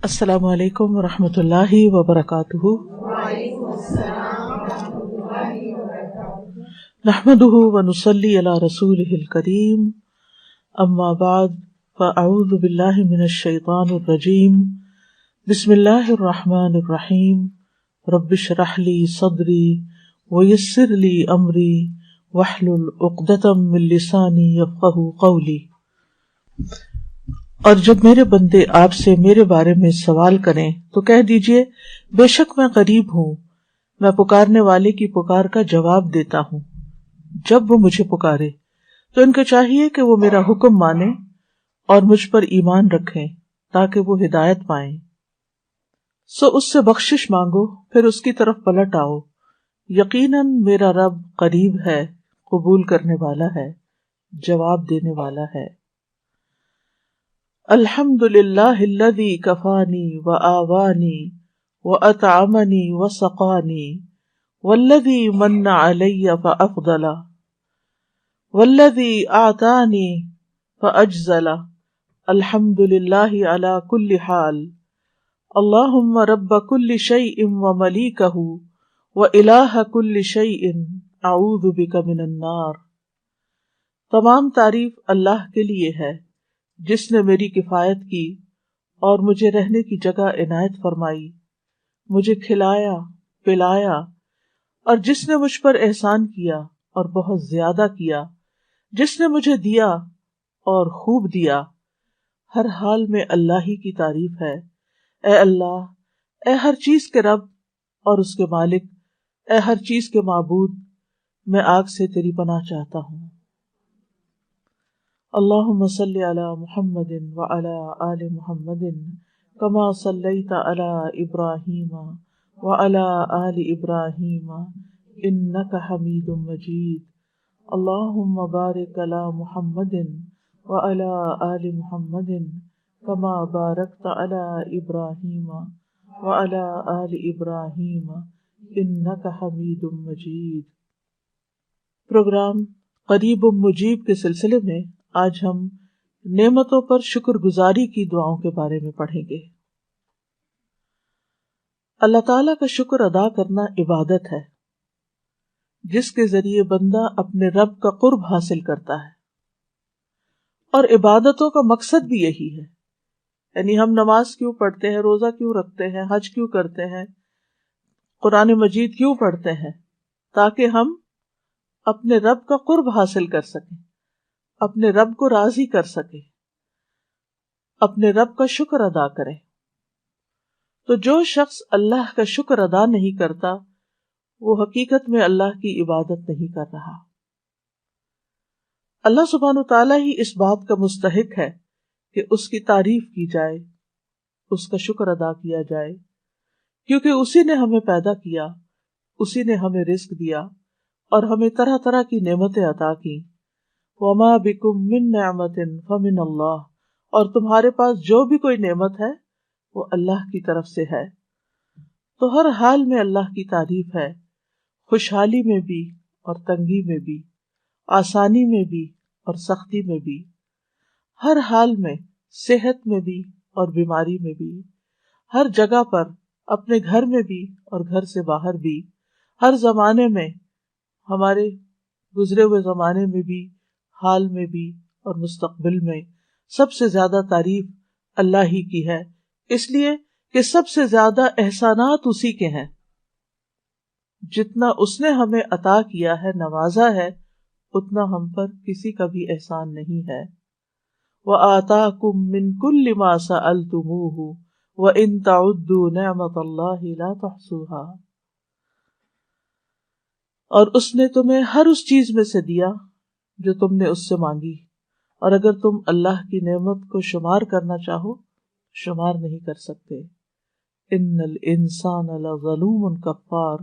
السلام علیکم ورحمۃ اللہ وبرکاتہ۔ نحمده ونصلی علی رسولہ الکریم، اما بعد فاعوذ باللہ من الشیطان الرجیم، بسم اللہ الرحمن الرحیم، رب اشرح لی صدری ویسر لی امری واحلل عقدۃ من لسانی یفقہوا قولی۔ اور جب میرے بندے آپ سے میرے بارے میں سوال کریں تو کہہ دیجئے بے شک میں قریب ہوں، میں پکارنے والے کی پکار کا جواب دیتا ہوں۔ جب وہ مجھے پکارے تو ان کو چاہیے کہ وہ میرا حکم مانیں اور مجھ پر ایمان رکھیں تاکہ وہ ہدایت پائیں۔ سو اس سے بخشش مانگو، پھر اس کی طرف پلٹ آؤ، یقیناً میرا رب قریب ہے، قبول کرنے والا ہے، جواب دینے والا ہے۔ الحمد للہ الذی کفانی وآوانی وأطعمنی وسقانی والذی من علی فأفضل والذی اعطانی فأجزل۔ الحمد للہ علی کل حال، اللہم رب کل شیء وملیکہ وإلہ کل شیء اعوذ بک من النار۔ تمام تعریف اللہ کے لیے ہے جس نے میری کفایت کی اور مجھے رہنے کی جگہ عنایت فرمائی، مجھے کھلایا پلایا، اور جس نے مجھ پر احسان کیا اور بہت زیادہ کیا، جس نے مجھے دیا اور خوب دیا۔ ہر حال میں اللہ ہی کی تعریف ہے۔ اے اللہ، اے ہر چیز کے رب اور اس کے مالک، اے ہر چیز کے معبود، میں آگ سے تیری پناہ چاہتا ہوں۔ اللہم صلی علی محمد وعلی آل محمد کما صلیت علی ابراہیم وعلی آل ابراہیم انک حمید مجید۔ اللہم بارک علی محمد وعلی آل محمد کما بارکت علی ابراہیم وعلی آل ابراہیم انک حمید مجید۔ پروگرام قریب مجیب کے سلسلے میں آج ہم نعمتوں پر شکر گزاری کی دعاؤں کے بارے میں پڑھیں گے۔ اللہ تعالیٰ کا شکر ادا کرنا عبادت ہے جس کے ذریعے بندہ اپنے رب کا قرب حاصل کرتا ہے، اور عبادتوں کا مقصد بھی یہی ہے۔ یعنی ہم نماز کیوں پڑھتے ہیں، روزہ کیوں رکھتے ہیں، حج کیوں کرتے ہیں، قرآن مجید کیوں پڑھتے ہیں؟ تاکہ ہم اپنے رب کا قرب حاصل کر سکیں، اپنے رب کو راضی کر سکیں، اپنے رب کا شکر ادا کریں۔ تو جو شخص اللہ کا شکر ادا نہیں کرتا وہ حقیقت میں اللہ کی عبادت نہیں کر رہا۔ اللہ سبحانہ وتعالیٰ ہی اس بات کا مستحق ہے کہ اس کی تعریف کی جائے، اس کا شکر ادا کیا جائے، کیونکہ اسی نے ہمیں پیدا کیا، اسی نے ہمیں رزق دیا اور ہمیں طرح طرح کی نعمتیں عطا کی۔ وَمَا بِكُم مِّن نِّعْمَةٍ فَمِنَ اللَّهِ، اور تمہارے پاس جو بھی کوئی نعمت ہے وہ اللہ کی طرف سے ہے۔ تو ہر حال میں اللہ کی تعریف ہے، خوشحالی میں بھی اور تنگی میں بھی، آسانی میں بھی اور سختی میں بھی، ہر حال میں، صحت میں بھی اور بیماری میں بھی، ہر جگہ پر، اپنے گھر میں بھی اور گھر سے باہر بھی، ہر زمانے میں، ہمارے گزرے ہوئے زمانے میں بھی، حال میں بھی اور مستقبل میں، سب سے زیادہ تعریف اللہ ہی کی ہے، اس لیے کہ سب سے زیادہ احسانات اسی کے ہیں۔ جتنا اس نے ہمیں عطا کیا ہے، نوازا ہے، اتنا ہم پر کسی کا بھی احسان نہیں ہے۔ وَآتَاكُم مِّن كُلِّ مَا سَأَلْتُمُوهُ وَإِن تَعُدُّوا نِعْمَةَ اللَّهِ لَا تُحْصُوهَا۔ اور اس نے تمہیں ہر اس چیز میں سے دیا جو تم نے اس سے مانگی، اور اگر تم اللہ کی نعمت کو شمار کرنا چاہو شمار نہیں کر سکتے۔ ان الانسان لظلوم کفار،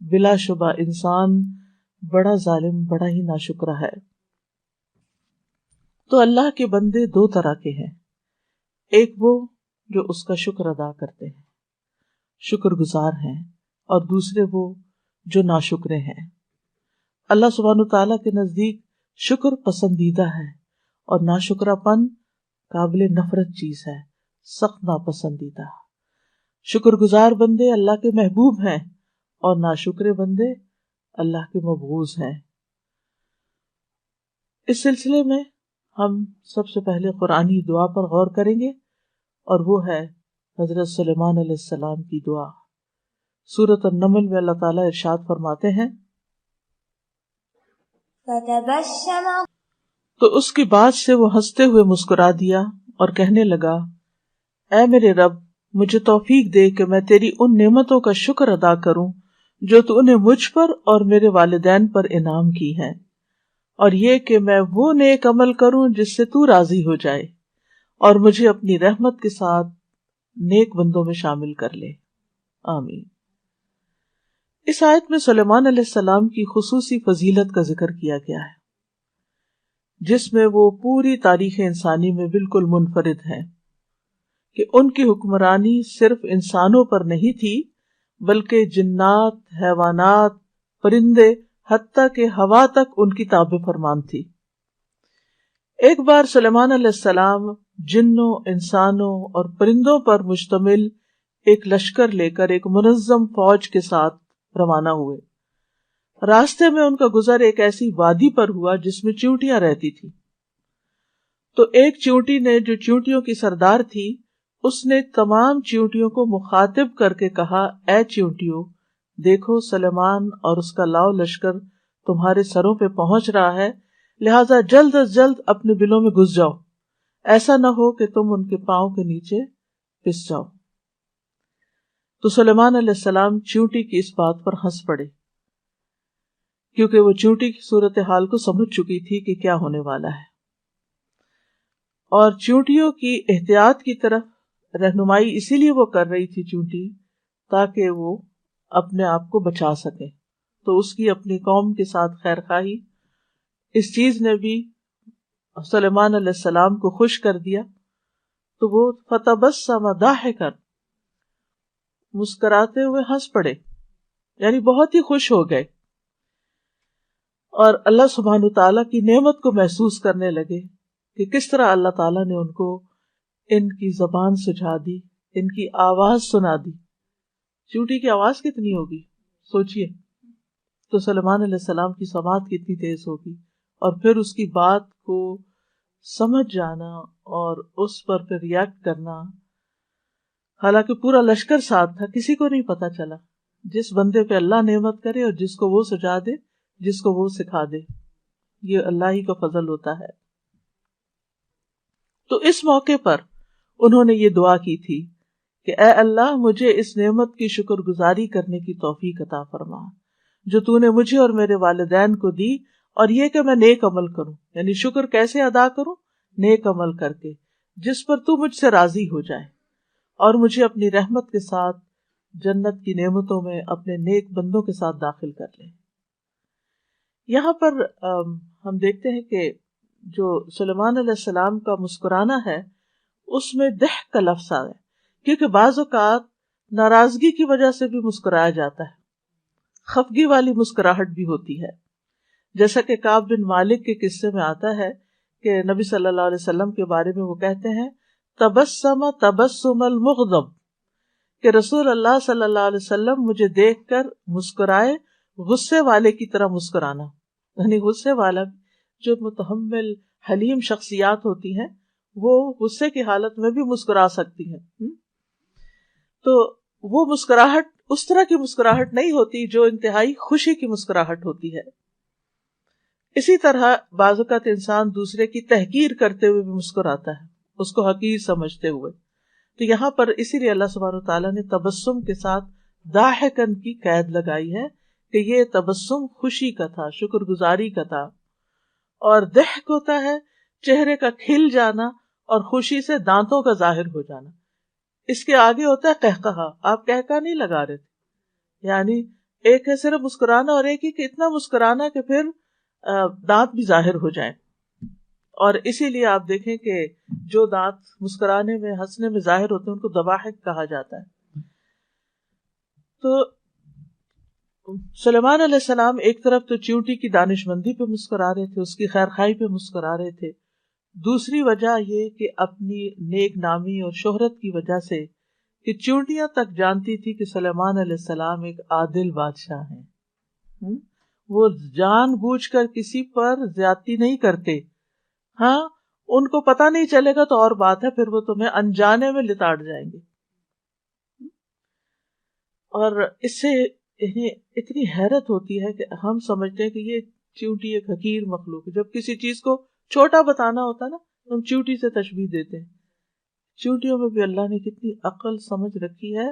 بلا شبہ انسان بڑا ظالم، بڑا ہی ناشکرا ہے۔ تو اللہ کے بندے دو طرح کے ہیں، ایک وہ جو اس کا شکر ادا کرتے ہیں، شکر گزار ہیں، اور دوسرے وہ جو ناشکرے ہیں۔ اللہ سبحانہ تعالیٰ کے نزدیک شکر پسندیدہ ہے اور ناشکرا پن قابل نفرت چیز ہے، سخت ناپسندیدہ۔ شکر گزار بندے اللہ کے محبوب ہیں اور ناشکرے بندے اللہ کے مبغوض ہیں۔ اس سلسلے میں ہم سب سے پہلے قرآنی دعا پر غور کریں گے، اور وہ ہے حضرت سلیمان علیہ السلام کی دعا۔ سورۃ النمل میں اللہ تعالیٰ ارشاد فرماتے ہیں، تو اس کی بات سے وہ ہنستے ہوئے مسکرا دیا اور کہنے لگا، اے میرے رب، مجھے توفیق دے کہ میں تیری ان نعمتوں کا شکر ادا کروں جو تو نے مجھ پر اور میرے والدین پر انعام کی ہیں، اور یہ کہ میں وہ نیک عمل کروں جس سے تو راضی ہو جائے، اور مجھے اپنی رحمت کے ساتھ نیک بندوں میں شامل کر لے، آمین۔ اس آیت میں سلیمان علیہ السلام کی خصوصی فضیلت کا ذکر کیا گیا ہے، جس میں وہ پوری تاریخ انسانی میں بالکل منفرد ہیں، کہ ان کی حکمرانی صرف انسانوں پر نہیں تھی بلکہ جنات، حیوانات، پرندے، حتیٰ کہ ہوا تک ان کی تابع فرمان تھی۔ ایک بار سلیمان علیہ السلام جنوں، انسانوں اور پرندوں پر مشتمل ایک لشکر لے کر ایک منظم فوج کے ساتھ روانہ ہوئے۔ راستے میں ان کا گزر ایک ایسی وادی پر ہوا جس میں چیونٹیاں رہتی تھی۔ تو ایک چیونٹی نے، جو چیونٹیوں کی سردار تھی، اس نے تمام چیونٹیوں کو مخاطب کر کے کہا، اے چیونٹیوں، دیکھو سلیمان اور اس کا لاؤ لشکر تمہارے سروں پہ پہنچ رہا ہے، لہٰذا جلد از جلد اپنے بلوں میں گھس جاؤ، ایسا نہ ہو کہ تم ان کے پاؤں کے نیچے پس جاؤ۔ تو سلیمان علیہ السلام چیونٹی کی اس بات پر ہنس پڑے، کیونکہ وہ چیونٹی کی صورتحال کو سمجھ چکی تھی کہ کیا ہونے والا ہے، اور چیونٹیوں کی احتیاط کی طرف رہنمائی اسی لیے وہ کر رہی تھی چیونٹی، تاکہ وہ اپنے آپ کو بچا سکے۔ تو اس کی اپنی قوم کے ساتھ خیر خواہی، اس چیز نے بھی سلیمان علیہ السلام کو خوش کر دیا، تو وہ فتبسم ضاحکا، مسکراتے ہوئے ہنس پڑے، یعنی بہت ہی خوش ہو گئے، اور اللہ سبحانہ تعالیٰ کی نعمت کو محسوس کرنے لگے کہ کس طرح اللہ تعالیٰ نے ان کو ان کی زبان سجھا دی، ان کی آواز سنا دی۔ چیونٹی کی آواز کتنی ہوگی سوچئے، تو سلیمان علیہ السلام کی سماعت کتنی تیز ہوگی، اور پھر اس کی بات کو سمجھ جانا اور اس پر پھر ریاکٹ کرنا۔ حالانکہ پورا لشکر ساتھ تھا، کسی کو نہیں پتا چلا۔ جس بندے پہ اللہ نعمت کرے اور جس کو وہ سجا دے، جس کو وہ سکھا دے، یہ اللہ ہی کا فضل ہوتا ہے۔ تو اس موقع پر انہوں نے یہ دعا کی تھی کہ اے اللہ، مجھے اس نعمت کی شکر گزاری کرنے کی توفیق عطا فرما جو تو نے مجھے اور میرے والدین کو دی، اور یہ کہ میں نیک عمل کروں، یعنی شکر کیسے ادا کروں؟ نیک عمل کر کے، جس پر تو مجھ سے راضی ہو جائے، اور مجھے اپنی رحمت کے ساتھ جنت کی نعمتوں میں اپنے نیک بندوں کے ساتھ داخل کر لے۔ یہاں پر ہم دیکھتے ہیں کہ جو سلیمان علیہ السلام کا مسکرانا ہے، اس میں ضحک کا لفظ آیا ہے، کیونکہ بعض اوقات ناراضگی کی وجہ سے بھی مسکرایا جاتا ہے، خفگی والی مسکراہٹ بھی ہوتی ہے، جیسا کہ کعب بن مالک کے قصے میں آتا ہے کہ نبی صلی اللہ علیہ وسلم کے بارے میں وہ کہتے ہیں، تبسم تبسم المغضب، کہ رسول اللہ صلی اللہ علیہ وسلم مجھے دیکھ کر مسکرائے غصے والے کی طرح مسکرانا، یعنی غصے والا جو متحمل حلیم شخصیات ہوتی ہیں وہ غصے کی حالت میں بھی مسکرا سکتی ہیں، تو وہ مسکراہٹ اس طرح کی مسکراہٹ نہیں ہوتی جو انتہائی خوشی کی مسکراہٹ ہوتی ہے۔ اسی طرح بعض اوقات انسان دوسرے کی تحقیر کرتے ہوئے بھی مسکراتا ہے، اس کو حقیر سمجھتے ہوئے، تو یہاں پر اسی لیے اللہ سبحانہ وتعالیٰ نے تبسم کے ساتھ ضاحکن کی قید لگائی ہے کہ یہ تبسم خوشی کا تھا، شکر گزاری کا تھا، اور ضحک ہوتا ہے چہرے کا کھل جانا اور خوشی سے دانتوں کا ظاہر ہو جانا۔ اس کے آگے ہوتا ہے قہقہا، آپ قہقہا نہیں لگا رہے تھے، یعنی ایک ہے صرف مسکرانا اور ایک ہی کہ اتنا مسکرانا کہ پھر دانت بھی ظاہر ہو جائیں، اور اسی لیے آپ دیکھیں کہ جو دانت مسکرانے میں، ہنسنے میں ظاہر ہوتے ہیں ان کو ضواحک کہا جاتا ہے۔ تو سلیمان علیہ السلام ایک طرف تو چیونٹی کی دانش مندی پہ مسکرا رہے تھے، اس کی خیر خواہی پہ مسکرا رہے تھے، دوسری وجہ یہ کہ اپنی نیک نامی اور شہرت کی وجہ سے کہ چیونٹیاں تک جانتی تھی کہ سلیمان علیہ السلام ایک عادل بادشاہ ہیں، وہ جان بوجھ کر کسی پر زیادتی نہیں کرتے. ہاں ان کو پتہ نہیں چلے گا تو اور بات ہے، پھر وہ تمہیں انجانے میں لتاڑ جائیں گے. اور اس سے اتنی حیرت ہوتی ہے کہ ہم سمجھتے ہیں کہ یہ چیونٹی ایک حقیر مخلوق ہے. جب کسی چیز کو چھوٹا بتانا ہوتا ہے نا تو ہم چیونٹی سے تشبیہ دیتے ہیں. چیونٹیوں میں بھی اللہ نے کتنی عقل سمجھ رکھی ہے،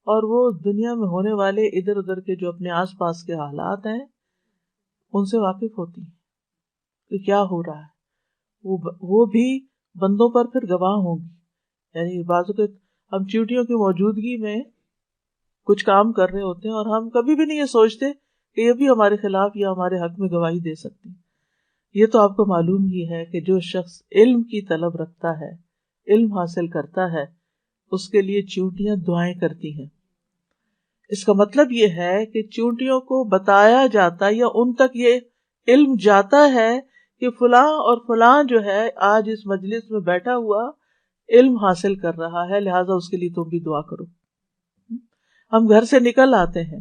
اور وہ دنیا میں ہونے والے ادھر ادھر کے جو اپنے آس پاس کے حالات ہیں ان سے واقف ہوتی ہیں کہ کیا ہو رہا ہے. وہ بھی بندوں پر پھر گواہ ہوں گی. یعنی بعض اوقات ہم چیونٹیوں کی موجودگی میں کچھ کام کر رہے ہوتے ہیں اور ہم کبھی بھی نہیں یہ سوچتے کہ یہ بھی ہمارے خلاف یا ہمارے حق میں گواہی دے سکتی. یہ تو آپ کو معلوم ہی ہے کہ جو شخص علم کی طلب رکھتا ہے، علم حاصل کرتا ہے، اس کے لیے چیونٹیاں دعائیں کرتی ہیں. اس کا مطلب یہ ہے کہ چیونٹیوں کو بتایا جاتا یا ان تک یہ علم جاتا ہے کہ فلاں اور فلاں جو ہے آج اس مجلس میں بیٹھا ہوا علم حاصل کر رہا ہے، لہٰذا اس کے لیے تم بھی دعا کرو. ہم گھر سے نکل آتے ہیں،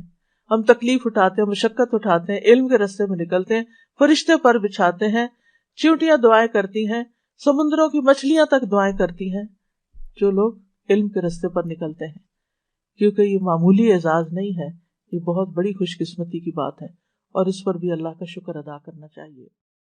ہم تکلیف اٹھاتے ہیں، مشقت اٹھاتے ہیں، علم کے راستے میں نکلتے ہیں، فرشتے پر بچھاتے ہیں، چیونٹیاں دعائیں کرتی ہیں، سمندروں کی مچھلیاں تک دعائیں کرتی ہیں جو لوگ علم کے راستے پر نکلتے ہیں. کیونکہ یہ معمولی اعزاز نہیں ہے، یہ بہت بڑی خوش قسمتی کی بات ہے، اور اس پر بھی اللہ کا شکر ادا کرنا چاہیے.